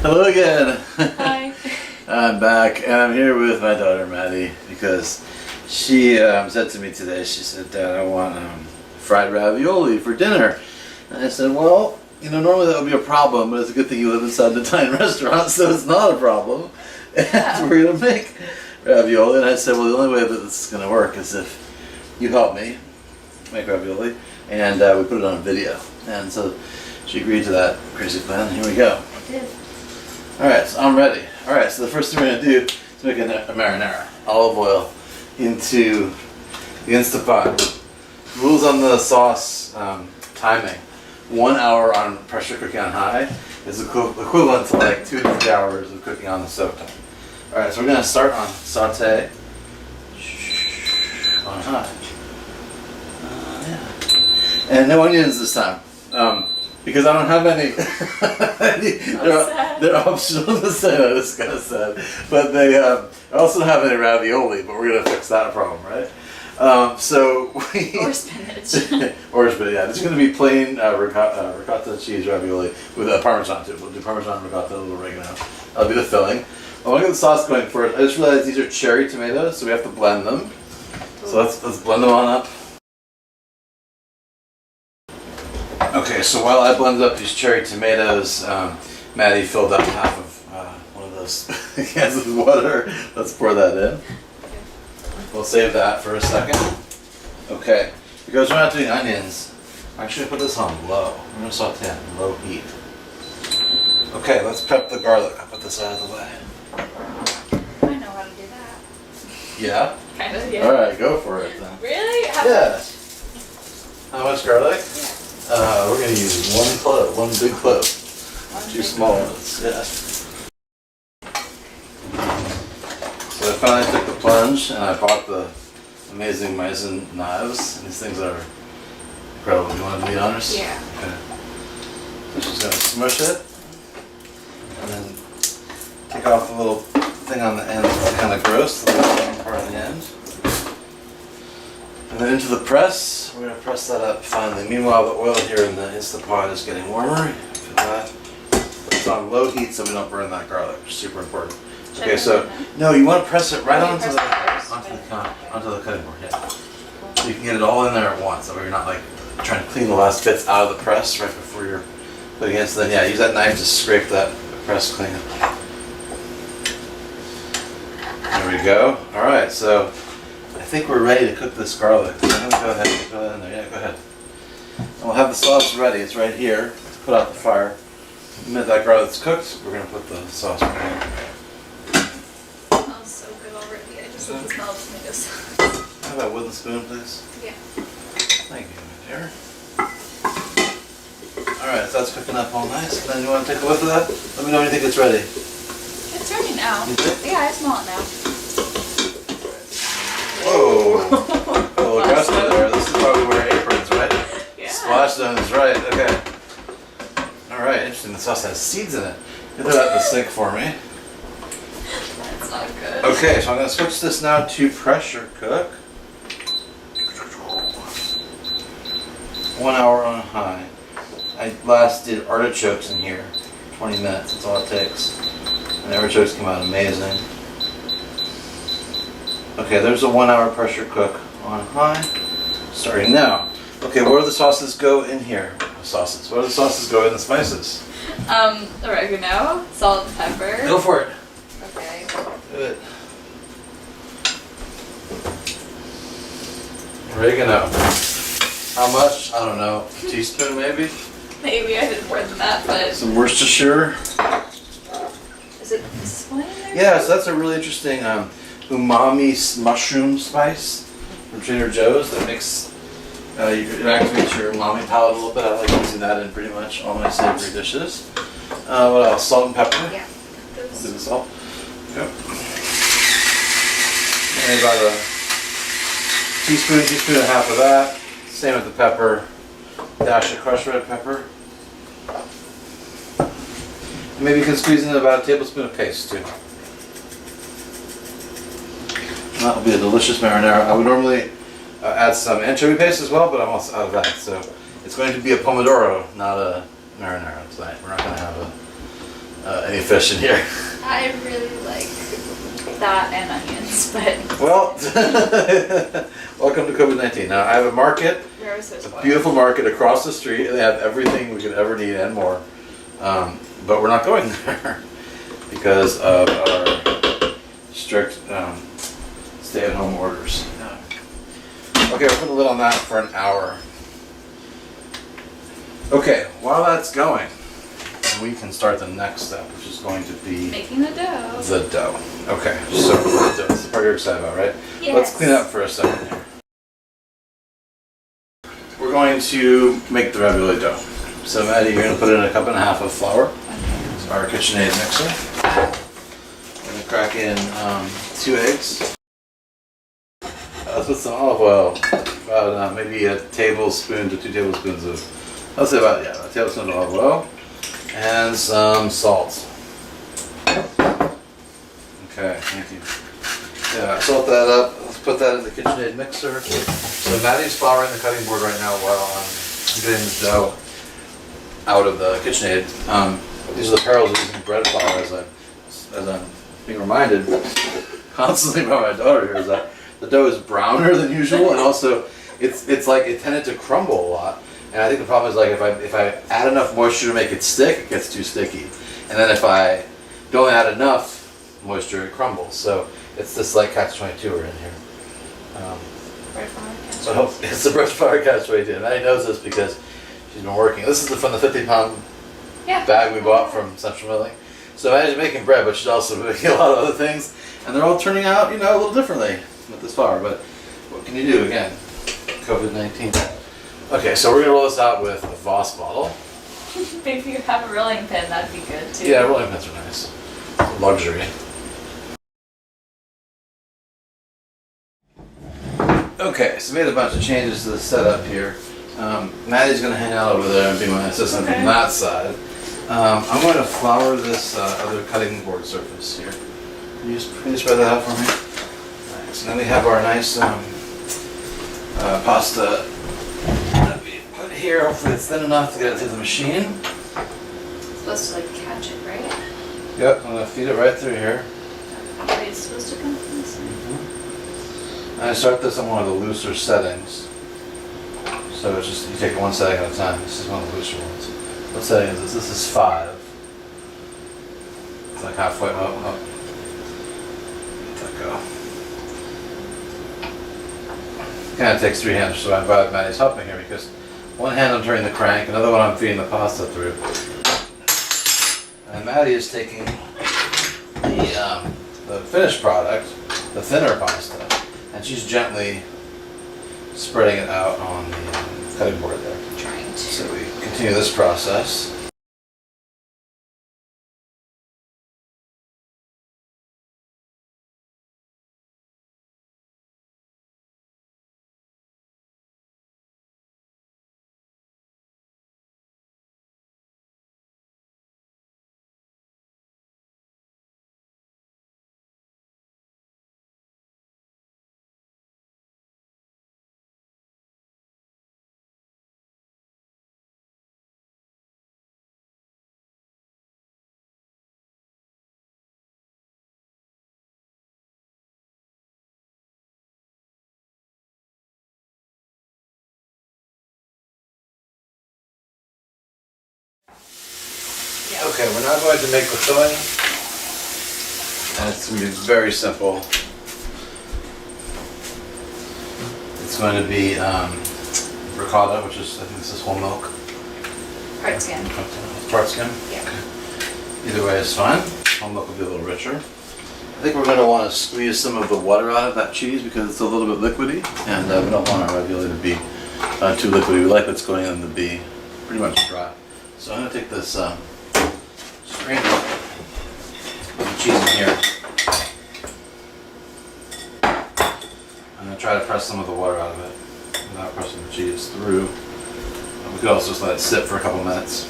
Hello again. Hi. I'm back and I'm here with my daughter Maddie because she said to me today, she said, Dad, I want fried ravioli for dinner. And I said, well, you know, normally that would be a problem, but it's a good thing you live inside the Italian restaurant, so it's not a problem. Yeah. And we're going to make ravioli. And I said, well, the only way that this is going to work is if you help me make ravioli and we put it on a video. And so she agreed to that crazy plan. Here we go. I did. Alright, so I'm ready. Alright, so the first thing we're going to do is make a marinara. Olive oil into the Instant Pot. Rules on the sauce timing. 1 hour on pressure cooking on high is equivalent to like 2 to 3 hours of cooking on the stove top. Alright, so we're going to start on saute on high. Yeah. And no onions this time. Because I don't have any. They're optional to say that. It's kind of sad, but they I also don't have any ravioli. But we're gonna fix that problem, right? Or spinach. Or spinach. Yeah, it's gonna be plain ricotta cheese ravioli with Parmesan too. We'll do Parmesan, ricotta, a little oregano. That'll be the filling. I want to get the sauce going first. I just realized these are cherry tomatoes, so we have to blend them. So let's blend them on up. Okay, so while I blended up these cherry tomatoes, Maddie filled up half of one of those cans of water. Let's pour that in. We'll save that for a second. Okay, because we're not doing onions, I'm actually going to put this on low. I'm going to saute on low heat. Okay, let's prep the garlic. I'll put this out of the way. I know how to do that. Yeah? Kind of, yeah. Alright, go for it then. Really? How Yeah. How much garlic? Yeah. We're going to use one clove, one big clove. Two small ones, yeah. So I finally took the plunge and I bought the amazing Meissen knives. And these things are incredible. You want to be honest? Yeah. Okay. So she's going to smush it and then take off the little thing on the end that's kind of gross, the little part on the end. And then into the press, we're going to press that up finally. Meanwhile, the oil here in the Instant Pot is getting warmer. It's on low heat so we don't burn that garlic, which is super important. Okay, so, no, you want to press it right onto the cutting board, yeah. So you can get it all in there at once, so you're not like trying to clean the last bits out of the press right before you're putting it. So then, yeah, use that knife to scrape that press clean. There we go. All right, so I think we're ready to cook this garlic. So I'm gonna go ahead and put it in there. Yeah, go ahead. And we'll have the sauce ready. It's right here. Let's put out the fire. The minute that garlic's cooked, we're gonna put the sauce right here. It smells so good already. I just love the smell of tomato sauce. Have that wooden spoon, please. Yeah. Thank you, dear. All right, so that's cooking up all nice. And then you want to take a whiff of that? Let me know when you think it's ready. It's ready now. You think? Yeah, I smell it now. Whoa! A little aggressive there. This is why we wear aprons, right? Yeah. Splash zone is right. Okay. All right. Interesting. The sauce has seeds in it. Get that in the sink for me. That's not good. Okay, so I'm going to switch this now to pressure cook. 1 hour on high. I last did artichokes in here. 20 minutes. That's all it takes. And the artichokes came out amazing. Okay, there's a 1 hour pressure cook on high. Starting now. Okay, where do the sauces go in here? Sauces. Where do the sauces go in the spices? Oregano, salt, and pepper. Go for it. Okay. Do it. Oregano. How much? I don't know. A teaspoon maybe? Maybe I did more than that, but Some Worcestershire. is it this one in there? Yeah, so that's a really interesting umami mushroom spice from Trader Joe's that makes it activates your umami palate a little bit. I like using that in pretty much all my savory dishes. What else? Salt and pepper. Yeah. Do the salt. Yep. And about a teaspoon and a half of that. Same with the pepper. Dash of crushed red pepper. And maybe you can squeeze in about a tablespoon of paste too. That will be a delicious marinara. I would normally add some anchovy paste as well, but I'm also out of that. So it's going to be a pomodoro, not a marinara tonight. We're not going to have any fish in here. I really like that and onions, but Well, welcome to COVID-19. Now I have a market, where was this a one? beautiful market across the street, and they have everything we could ever need and more. But we're not going there because of our strict stay-at-home orders. Okay, we'll put a lid on that for an hour. Okay, while that's going, we can start the next step, which is going to be Making the dough. the dough. Okay, so this is the part you're excited about, right? Yes. Let's clean up for a second here. We're going to make the ravioli dough. So Maddie, you're going to put in a cup and a half of flour. It's our KitchenAid mixer. We're going to crack in 2 eggs. Let's put some olive oil, about maybe a tablespoon to 2 tablespoons of, let's say about, a tablespoon of olive oil, and some salt. Okay, thank you. Yeah, salt that up. Let's put that in the KitchenAid mixer. So Maddie's flouring the cutting board right now while I'm getting the dough out of the KitchenAid. These are the perils of using bread flour, as I'm being reminded constantly by my daughter here, is that the dough is browner than usual, and also it's like it tended to crumble a lot. And I think the problem is like if I add enough moisture to make it stick, it gets too sticky. And then if I don't add enough moisture, it crumbles. So it's this like catch-22 we're in here. Bread flour, So I hope it's the bread flour catch-22. And Maddie knows this because she's been working. This is from the 50-pound yeah. bag we bought from Central Milling. So Maddie's making bread, but she's also making a lot of other things. And they're all turning out, a little differently with this flour. But what can you do, again? COVID-19. Okay, so we're going to roll this out with a Voss bottle. If you have a rolling pin, that'd be good too. Yeah, rolling pins are nice. Luxury. Okay, so we made a bunch of changes to the setup here. Maddie's going to hang out over there and be my assistant from that side. I'm going to flour this other cutting board surface here. Can you spread that out for me? Thanks. And then we have our nice pasta that we put here. Hopefully it's thin enough to get it through the machine. It's supposed to like catch it, right? Yep, I'm going to feed it right through here. Wait, it's supposed to come from this side. And I start this on one of the looser settings. So it's just, you take it one setting at a time. This is one of the looser ones. What setting is this? This is 5. It's like halfway up. Let that go. Kind of takes 3 hands, so I'm glad Maddie's helping here because one hand I'm turning the crank, another one I'm feeding the pasta through. And Maddie is taking the finished product, the thinner pasta, and she's gently spreading it out on the cutting board there. Trying to. So we continue this process. Okay, we're now going to make the filling, and it's going to be very simple. It's going to be ricotta, which is, I think this is whole milk. Part skin. Part skim? Yeah. Okay. Either way is fine. Whole milk will be a little richer. I think we're going to want to squeeze some of the water out of that cheese because it's a little bit liquidy, and we don't want our ravioli to be too liquidy. We like what's going in to be pretty much dry. So I'm going to take this strainer, put the cheese in here. I'm going to try to press some of the water out of it without pressing the cheese through. We could also just let it sit for a couple minutes.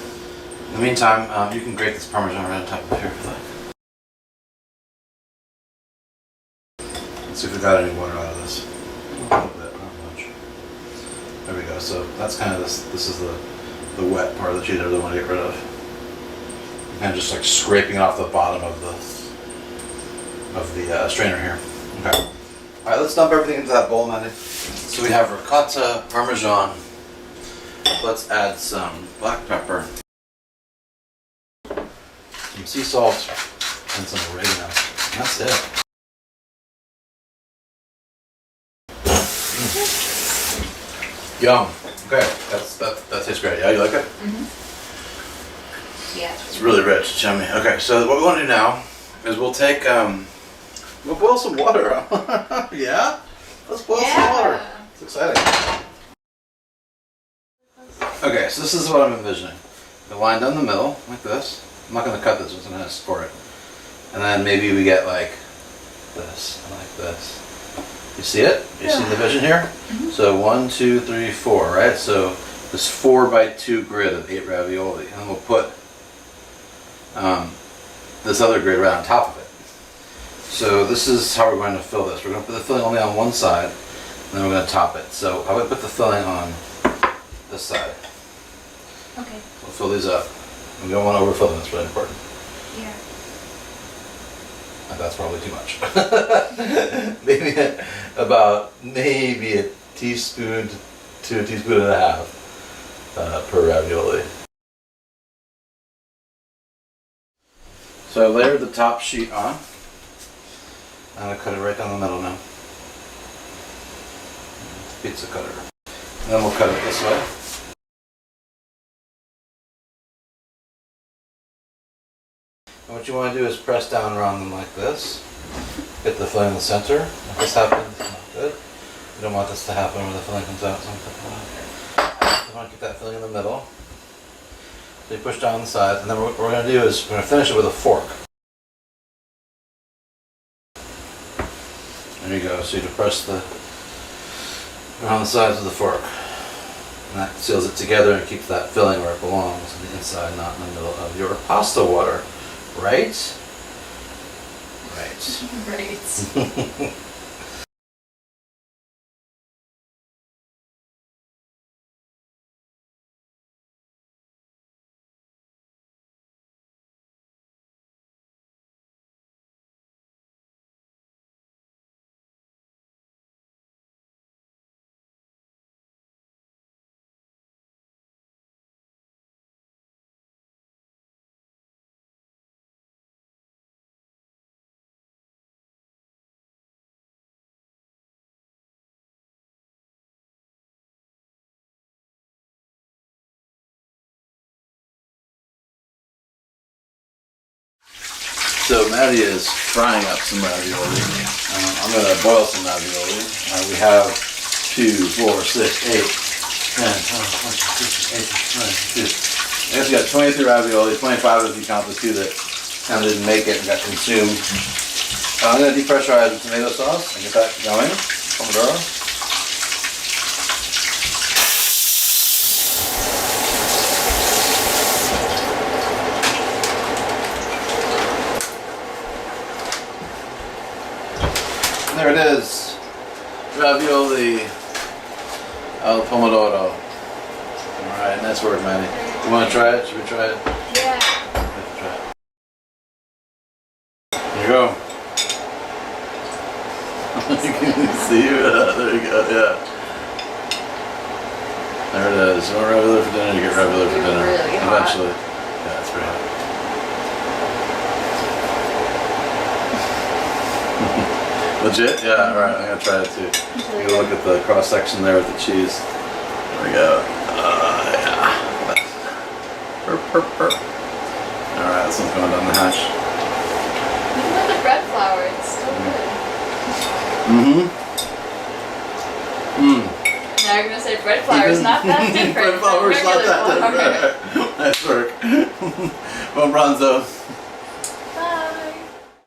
In the meantime, you can grate this Parmesan right on top of here if you like. Let's see if we got any water out of this. A little bit, not much. There we go. So that's kind of this is the wet part of the cheese I really want to get rid of. kind of just like scraping it off the bottom of the strainer here. Okay. All right, let's dump everything into that bowl, Maddie. So we have ricotta, parmesan. Let's add some black pepper, some sea salt, and some oregano. And that's it. Yum. Okay, that tastes great. Yeah, you like it? Mm-hmm. Yeah. It's really rich, it's yummy. Okay, so what we want to do now is we'll take we'll boil some water. Yeah? Let's boil some water. It's exciting. Okay, so this is what I'm envisioning. The line down the middle, like this. I'm not going to cut this, I'm just going to score it. And then maybe we get like this, and like this. You see it? You see the vision here? Mm-hmm. So 1, 2, 3, 4, right? So this 4x2 grid of 8 ravioli. And then we'll put this other grid right on top of it. So this is how we're going to fill this. We're going to put the filling only on one side, and then we're going to top it. So I would put the filling on this side. Okay. We'll fill these up. We don't want to overfill them, that's really important. Yeah. And that's probably too much. maybe a teaspoon to a teaspoon and a half per ravioli. So I layered the top sheet on. I'm going to cut it right down the middle now. Pizza cutter. And then we'll cut it this way. And what you want to do is press down around them like this. Get the filling in the center. If this happens, it's not good. You don't want this to happen when the filling comes out. You want to get that filling in the middle. So you push down the sides, and then what we're going to do is we're going to finish it with a fork. There you go. So you depress around the sides of the fork. And that seals it together and keeps that filling where it belongs, on the inside, not in the middle of your pasta water. Right? Right. Right. So Maddie is frying up some ravioli. I'm going to boil some ravioli. We have 2, 4, 6, 8, 10, 12, 13, 14, 15, 16, 17, 18, 19, 20. I guess we got 23 ravioli, 25 if you count the 2 that kind of didn't make it and got consumed. I'm going to depressurize the tomato sauce and get that going. Pomodoro. There it is, ravioli al pomodoro. All right, nice work, Manny. You want to try it? Should we try it? Yeah. Let's try it. Here you go. You can see it. There you go. Yeah. There it is. You want ravioli for dinner? You get ravioli for dinner. Really hot. Eventually. Yeah, it's pretty hot. Legit? Yeah, alright, I'm gonna try it too. You look at the cross section there with the cheese. There we go. Yeah. Perp, perp, perp. Alright, this one's going down the hash. Even with the bread flour, it's still good. Mm-hmm. Now you're gonna say bread flour is not that different. Bread flour is not from that regular different. Nice work. Buon pranzo.